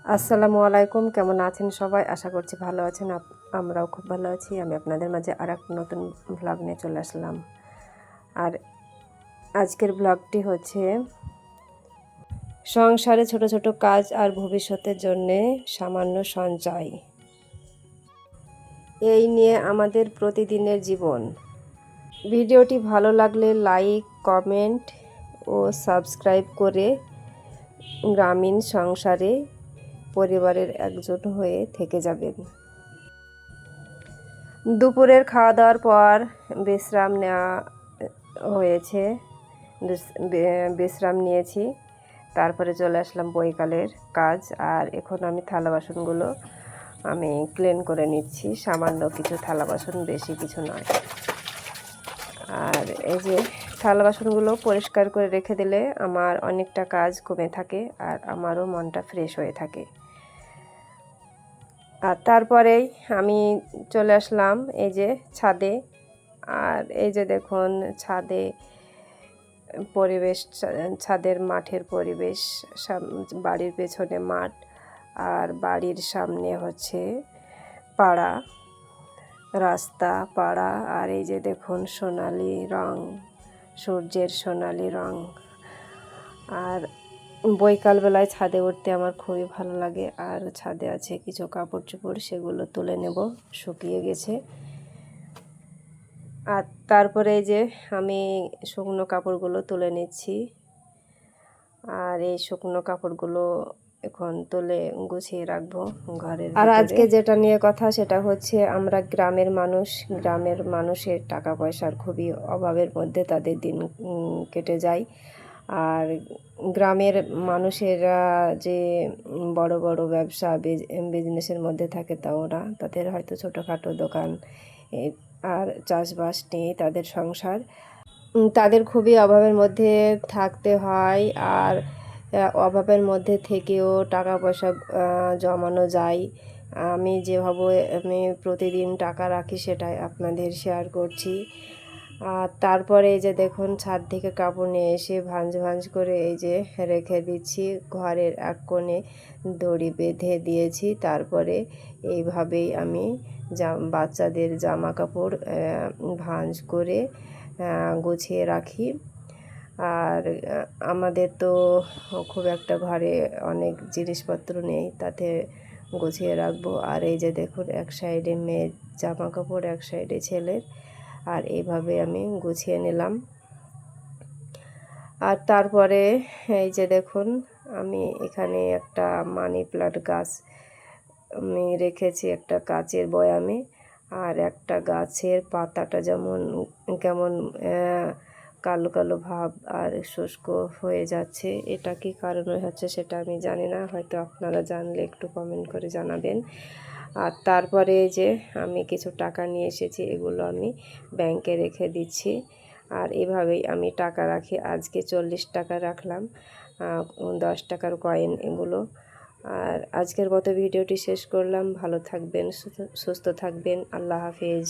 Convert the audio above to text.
আসসালামু আলাইকুম। কেমন আছেন সবাই? আশা করছি ভালো আছেন। আমরাও খুব ভালো আছি। আমি আপনাদের মাঝে আর এক নতুন ভ্লগ নিয়ে চলে আসলাম। আর আজকের ভ্লগটি হচ্ছে সংসারে ছোট ছোট কাজ আর ভবিষ্যতের জন্যে সামান্য সঞ্চয়, এই নিয়ে আমাদের প্রতিদিনের জীবন। ভিডিওটি ভালো লাগলে লাইক, কমেন্ট ও সাবস্ক্রাইব করে গ্রামীণ সংসারে পরিবারের একজন হয়ে থেকে যাবেন। দুপুরের খাওয়া দাওয়ার পর বিশ্রাম নেওয়া হয়েছে, বিশ্রাম নিয়েছি। তারপরে চলে আসলাম বৈকালের কাজ। আর এখন আমি থালা বাসনগুলো আমি ক্লিন করে নিচ্ছি। সামান্য কিছু থালা বাসন, বেশি কিছু নয়। আর এই যে থালা বাসনগুলো পরিষ্কার করে রেখে দিলে আমার অনেকটা কাজ কমে থাকে আর আমারও মনটা ফ্রেশ হয়ে থাকে। আর তারপরেই আমি চলে আসলাম এই যে ছাদে। আর এই যে দেখুন ছাদে পরিবেশ, ছাদের মাঠের পরিবেশ, বাড়ির পেছনে মাঠ আর বাড়ির সামনে হচ্ছে পাড়া, রাস্তা পাড়া। আর এই যে দেখুন সোনালি রং, সূর্যের সোনালি রং। আর বৈকালবেলায় ছাদে উঠতে আমার খুবই ভালো লাগে। আর ছাদে আছে কিছু কাপড় চোপড়, সেগুলো তুলে নেব, শুকিয়ে গেছে। আর তারপরে এই যে আমি শুকনো কাপড়গুলো তুলে নিচ্ছি। আর এই শুকনো কাপড়গুলো এখন তুলে গুছিয়ে রাখবো ঘরের ভিতরে। আর আজকে যেটা নিয়ে কথা সেটা হচ্ছে আমরা গ্রামের মানুষ, গ্রামের মানুষের টাকা পয়সার খুবই অভাবের মধ্যে তাদের দিন কেটে যায়। আর গ্রামের মানুষেরা যে বড় বড় ব্যবসা বিজনেসের মধ্যে থাকে, তা ওরা তাদের হয়তো ছোটোখাটো দোকান আর চাষবাস নিয়ে তাদের সংসার, তাদের খুবই অভাবের মধ্যে থাকতে হয়। আর অভাবের মধ্যে থেকেও টাকা পয়সা জমানো যায়। আমি যেভাবে আমি প্রতিদিন টাকা রাখি সেটাই আপনাদের শেয়ার করছি। আর তারপরে এই যে দেখুন ছাদ থেকে কাপড় নিয়ে এসে ভাঁজ ভাঁজ করে এই যে রেখে দিচ্ছি। ঘরের এক কোণে দড়ি বেঁধে দিয়েছি। তারপরে এইভাবেই আমি বাচ্চাদের জামা কাপড় ভাঁজ করে গুছিয়ে রাখি। আর আমাদের তো খুব একটা ঘরে অনেক জিনিসপত্র নেই, তাতে গুছিয়ে রাখবো। আর এই যে দেখুন এক সাইডে মেয়ের জামা কাপড়, এক সাইডে ছেলের। আর এইভাবে আমি গুছিয়ে নিলাম। আর তারপরে এই যে দেখুন আমি এখানে একটা মানি প্লান্ট গাছ আমি রেখেছি একটা কাচের বয়ামে। আর একটা গাছের পাতাটা যেমন কেমন কালো কালো ভাব আর শুষ্ক হয়ে যাচ্ছে, এটা কি কারণে হচ্ছে সেটা আমি জানি না, হয়তো আপনারা জানলে একটু কমেন্ট করে জানাবেন। আর তারপরে যে আমি কিছু টাকা নিয়ে এসেছি, এগুলো আমি ব্যাংকে রেখে দিচ্ছি। আর এভাবেই আমি টাকা রাখি। আজকে 40 টাকা রাখলাম, 10 টাকার কয়েন এগুলো। আর আজকের মতো ভিডিওটি শেষ করলাম। ভালো থাকবেন, সুস্থ থাকবেন। আল্লাহ হাফেজ।